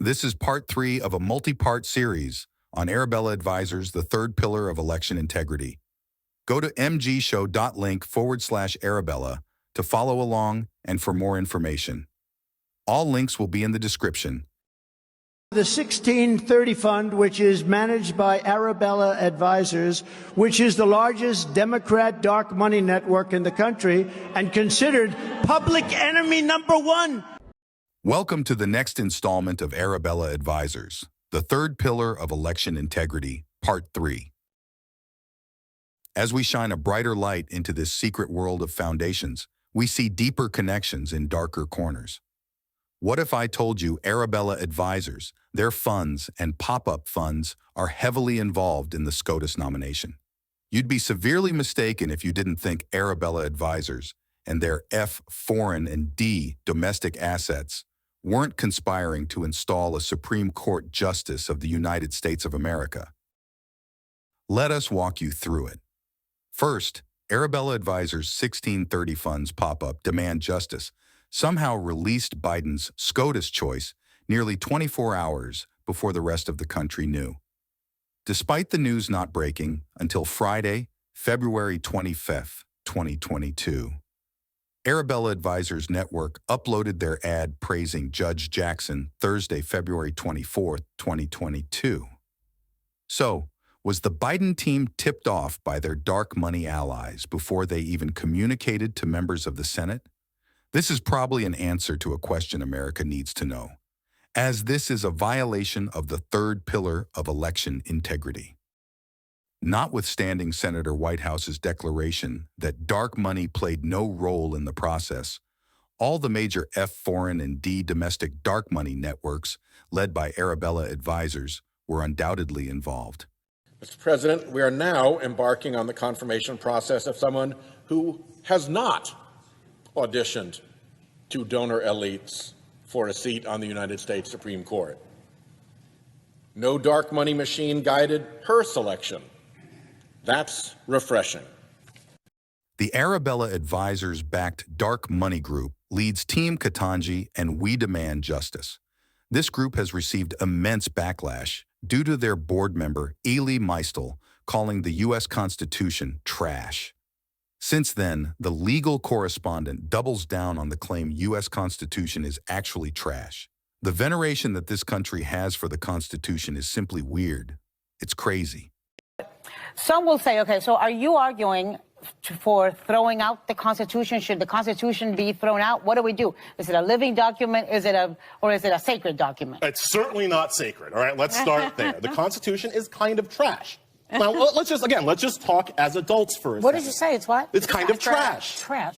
This is part 3 of a multi-part series on Arabella Advisors, the third pillar of election integrity. Go to mgshow.link/Arabella to follow along and for more information. All links will be in the description. The 1630 Fund, which is managed by Arabella Advisors, which is the largest Democrat dark money network in the country and considered public enemy #1. Welcome to the next installment of Arabella Advisors, the third pillar of election integrity, part 3. As we shine a brighter light into this secret world of foundations, we see deeper connections in darker corners. What if I told you Arabella Advisors, their funds and pop-up funds are heavily involved in the SCOTUS nomination? You'd be severely mistaken if you didn't think Arabella Advisors and their F foreign and D domestic assets weren't conspiring to install a Supreme Court Justice of the United States of America. Let us walk you through it. First, Arabella Advisors' 1630 funds pop-up demand justice somehow released Biden's SCOTUS choice nearly 24 hours before the rest of the country knew. Despite the news not breaking until Friday, February 25th, 2022, Arabella Advisors Network uploaded their ad praising Judge Jackson Thursday, February 24th, 2022. So, was the Biden team tipped off by their dark money allies before they even communicated to members of the Senate? This is probably an answer to a question America needs to know, as this is a violation of the third pillar of election integrity. Notwithstanding Senator Whitehouse's declaration that dark money played no role in the process, all the major F foreign and D domestic dark money networks led by Arabella Advisors were undoubtedly involved. Mr. President, we are now embarking on the confirmation process of someone who has not auditioned to donor elites for a seat on the United States Supreme Court. No dark money machine guided her selection. That's refreshing. The Arabella Advisors-backed dark money group leads Team Ketanji and We Demand Justice. This group has received immense backlash due to their board member, Ely Meistel, calling the U.S. Constitution trash. Since then, the legal correspondent doubles down on the claim U.S. Constitution is actually trash. The veneration that this country has for the Constitution is simply weird. It's crazy. Some will say, okay, so are you arguing for throwing out the Constitution? Should the Constitution be thrown out? What do we do? Is it a living document? Or is it a sacred document? It's certainly not sacred. All right, let's start there. The Constitution is kind of trash. Now, let's just talk as adults for a second. What did you say? It's what? It's kind of trash. Trash.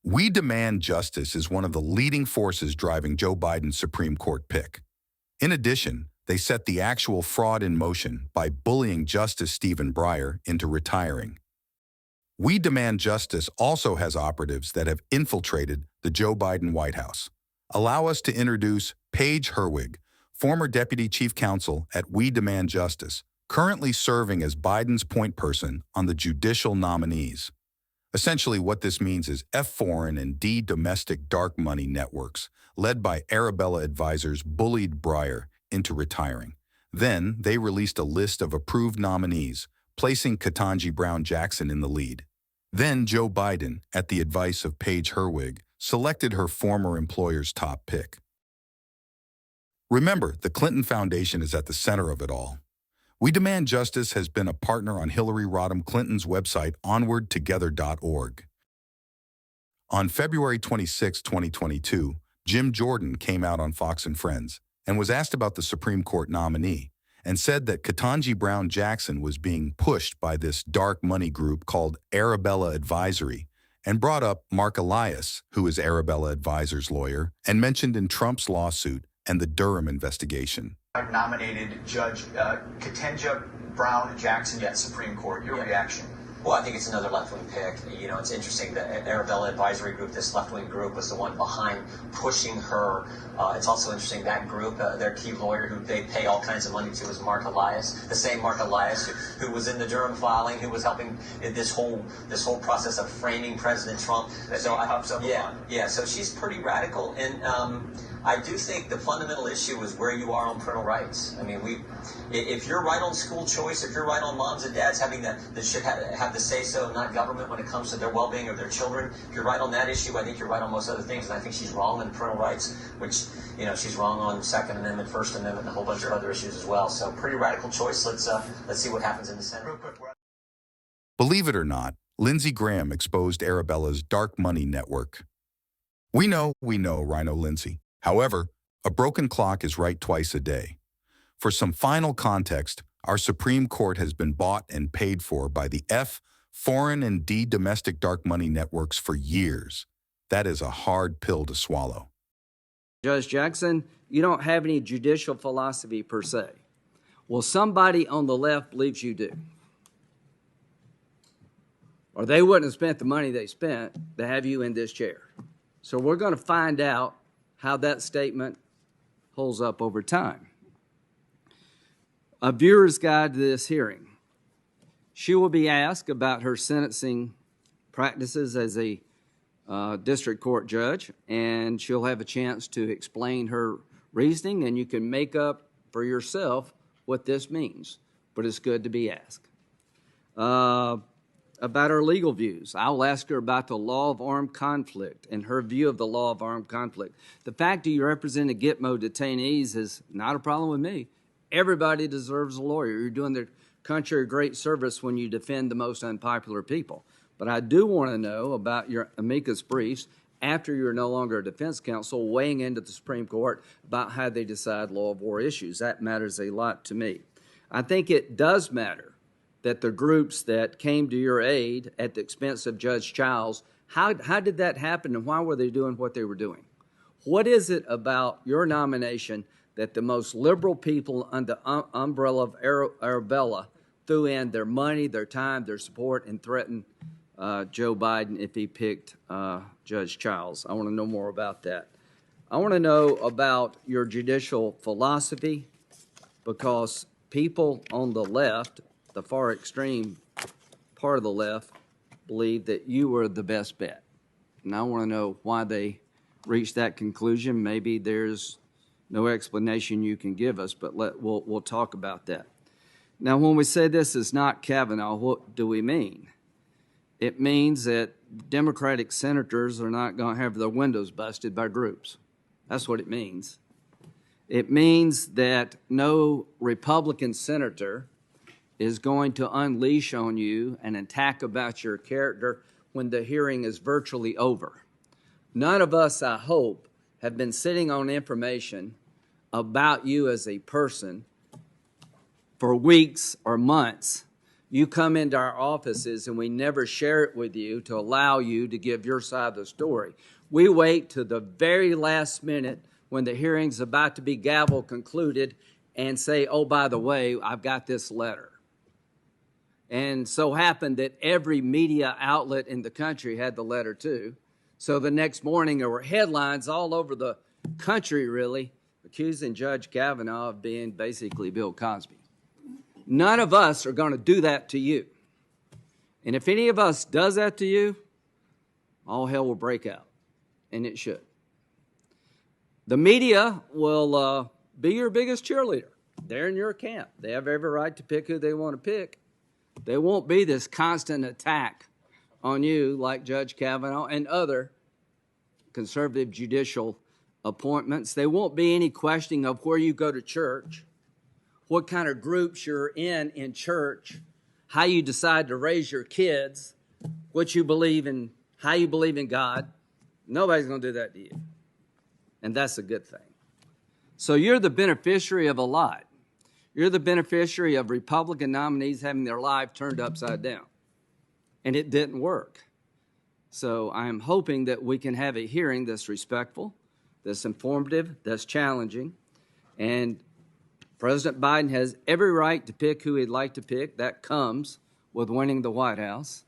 We Demand Justice is one of the leading forces driving Joe Biden's Supreme Court pick. In addition, they set the actual fraud in motion by bullying Justice Stephen Breyer into retiring. We Demand Justice also has operatives that have infiltrated the Joe Biden White House. Allow us to introduce Paige Herwig, former Deputy Chief Counsel at We Demand Justice, currently serving as Biden's point person on the judicial nominees. Essentially, what this means is F foreign and D domestic dark money networks, led by Arabella Advisors, bullied Breyer into retiring. Then, they released a list of approved nominees, placing Ketanji Brown Jackson in the lead. Then Joe Biden, at the advice of Paige Herwig, selected her former employer's top pick. Remember, the Clinton Foundation is at the center of it all. We Demand Justice has been a partner on Hillary Rodham Clinton's website, onwardtogether.org. On February 26, 2022, Jim Jordan came out on Fox and Friends and was asked about the Supreme Court nominee and said that Ketanji Brown Jackson was being pushed by this dark money group called Arabella Advisory, and brought up Mark Elias, who is Arabella Advisors' lawyer, and mentioned in Trump's lawsuit and the Durham investigation. I've nominated Judge Ketanji Brown Jackson at Supreme Court. Your reaction? Well, I think it's another left-wing pick. You know, it's interesting that Arabella Advisory Group, this left-wing group, was the one behind pushing her. It's also interesting that group, their key lawyer who they pay all kinds of money to is Mark Elias, the same Mark Elias who was in the Durham filing, who was helping this whole process of framing President Trump. So I hope so. Yeah. So she's pretty radical, and I do think the fundamental issue is where you are on parental rights. I mean, if you're right on school choice, if you're right on moms and dads having that should have the say-so, not government, when it comes to their well-being of their children, if you're right on that issue, I think you're right on most other things. And I think she's wrong on parental rights, which, you know, she's wrong on Second Amendment, First Amendment, and a whole bunch of other issues as well. So pretty radical choice. Let's see what happens in the Senate. Believe it or not, Lindsey Graham exposed Arabella's dark money network. We know, Rhino Lindsey. However, a broken clock is right twice a day. For some final context, our Supreme Court has been bought and paid for by the F, foreign and D, domestic dark money networks for years. That is a hard pill to swallow. Judge Jackson, you don't have any judicial philosophy per se. Well, somebody on the left believes you do. Or they wouldn't have spent the money they spent to have you in this chair. So we're going to find out how that statement holds up over time. A viewer's guide to this hearing. She will be asked about her sentencing practices as a district court judge, and she'll have a chance to explain her reasoning, and you can make up for yourself what this means. But it's good to be asked. About her legal views. I'll ask her about the law of armed conflict and her view of the law of armed conflict. The fact that you represent a Gitmo detainees is not a problem with me. Everybody deserves a lawyer. You're doing the country a great service when you defend the most unpopular people. But I do want to know about your amicus briefs after you're no longer a defense counsel weighing into the Supreme Court about how they decide law of war issues. That matters a lot to me. I think it does matter that the groups that came to your aid at the expense of Judge Childs, how did that happen and why were they doing what they were doing? What is it about your nomination that the most liberal people under the umbrella of Arabella threw in their money, their time, their support, and threatened Joe Biden if he picked Judge Childs? I want to know more about that. I want to know about your judicial philosophy, because people on the left, the far extreme part of the left, believe that you were the best bet. And I want to know why they reached that conclusion. Maybe there's no explanation you can give us, but we'll talk about that. Now, when we say this is not Kavanaugh, what do we mean? It means that Democratic senators are not going to have their windows busted by groups. That's what it means. It means that no Republican senator is going to unleash on you an attack about your character when the hearing is virtually over. None of us, I hope, have been sitting on information about you as a person for weeks or months. You come into our offices and we never share it with you to allow you to give your side of the story. We wait to the very last minute when the hearing's about to be gavel concluded and say, oh, by the way, I've got this letter. And so happened that every media outlet in the country had the letter too. So the next morning there were headlines all over the country, really, accusing Judge Kavanaugh of being basically Bill Cosby. None of us are going to do that to you. And if any of us does that to you, all hell will break out, and it should. The media will be your biggest cheerleader. They're in your camp. They have every right to pick who they want to pick. There won't be this constant attack on you like Judge Kavanaugh and other conservative judicial appointments. There won't be any questioning of where you go to church, what kind of groups you're in church, how you decide to raise your kids, what you believe in, how you believe in God. Nobody's going to do that to you. And that's a good thing. So you're the beneficiary of a lot. You're the beneficiary of Republican nominees having their life turned upside down. And it didn't work. So I'm hoping that we can have a hearing that's respectful, that's informative, that's challenging. And President Biden has every right to pick who he'd like to pick. That comes with winning the White House.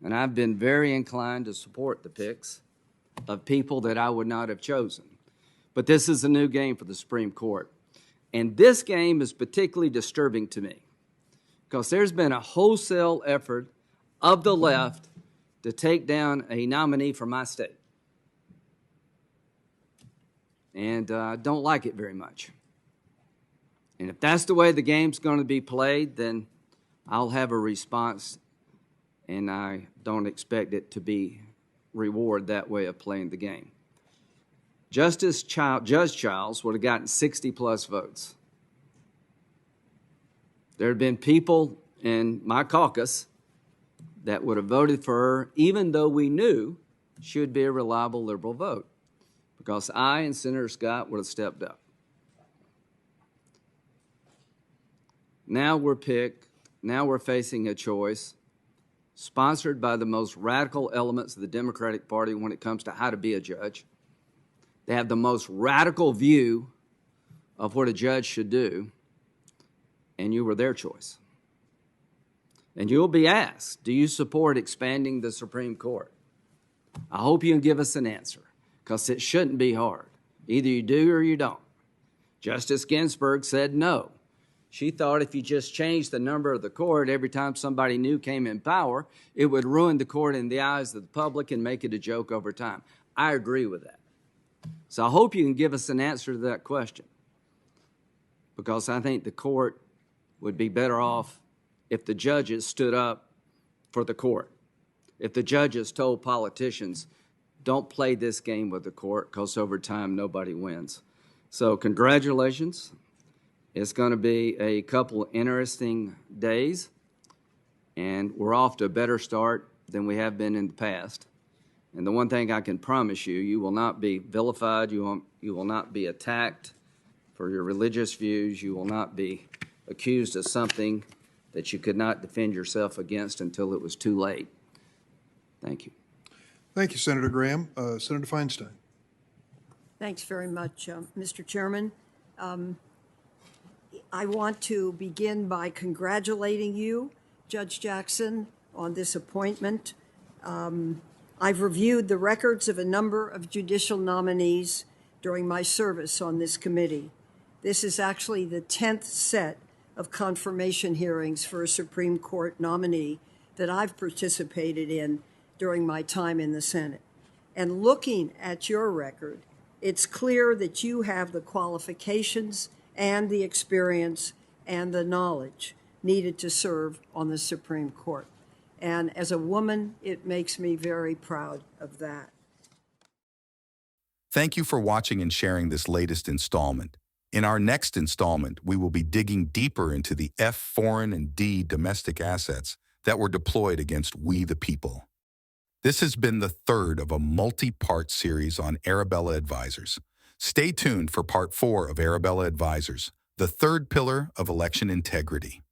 And I've been very inclined to support the picks of people that I would not have chosen. But this is a new game for the Supreme Court. And this game is particularly disturbing to me because there's been a wholesale effort of the left to take down a nominee from my state. and don't like it very much. And if that's the way the game's going to be played, then I'll have a response, and I don't expect it to be reward that way of playing the game. Judge Childs would have gotten 60-plus votes. There had been people in my caucus that would have voted for her, even though we knew she would be a reliable liberal vote, because I and Senator Scott would have stepped up. Now we're facing a choice sponsored by the most radical elements of the Democratic Party when it comes to how to be a judge. They have the most radical view of what a judge should do, and you were their choice. And you'll be asked, do you support expanding the Supreme Court? I hope you can give us an answer, because it shouldn't be hard. Either you do or you don't. Justice Ginsburg said no. She thought if you just changed the number of the court every time somebody new came in power, it would ruin the court in the eyes of the public and make it a joke over time. I agree with that. So I hope you can give us an answer to that question, because I think the court would be better off if the judges stood up for the court. If the judges told politicians, don't play this game with the court, because over time nobody wins. So congratulations. It's going to be a couple of interesting days, and we're off to a better start than we have been in the past. And the one thing I can promise you, you will not be vilified, you will not be attacked for your religious views, you will not be accused of something that you could not defend yourself against until it was too late. Thank you. Thank you, Senator Graham. Senator Feinstein. Thanks very much, Mr. Chairman. I want to begin by congratulating you, Judge Jackson, on this appointment. I've reviewed the records of a number of judicial nominees during my service on this committee. This is actually the 10th set of confirmation hearings for a Supreme Court nominee that I've participated in during my time in the Senate. And looking at your record, it's clear that you have the qualifications and the experience and the knowledge needed to serve on the Supreme Court. And as a woman, it makes me very proud of that. Thank you for watching and sharing this latest installment. In our next installment, we will be digging deeper into the F foreign and D domestic assets that were deployed against we the people. This has been the third of a multi-part series on Arabella Advisors. Stay tuned for part 4 of Arabella Advisors, the third pillar of election integrity.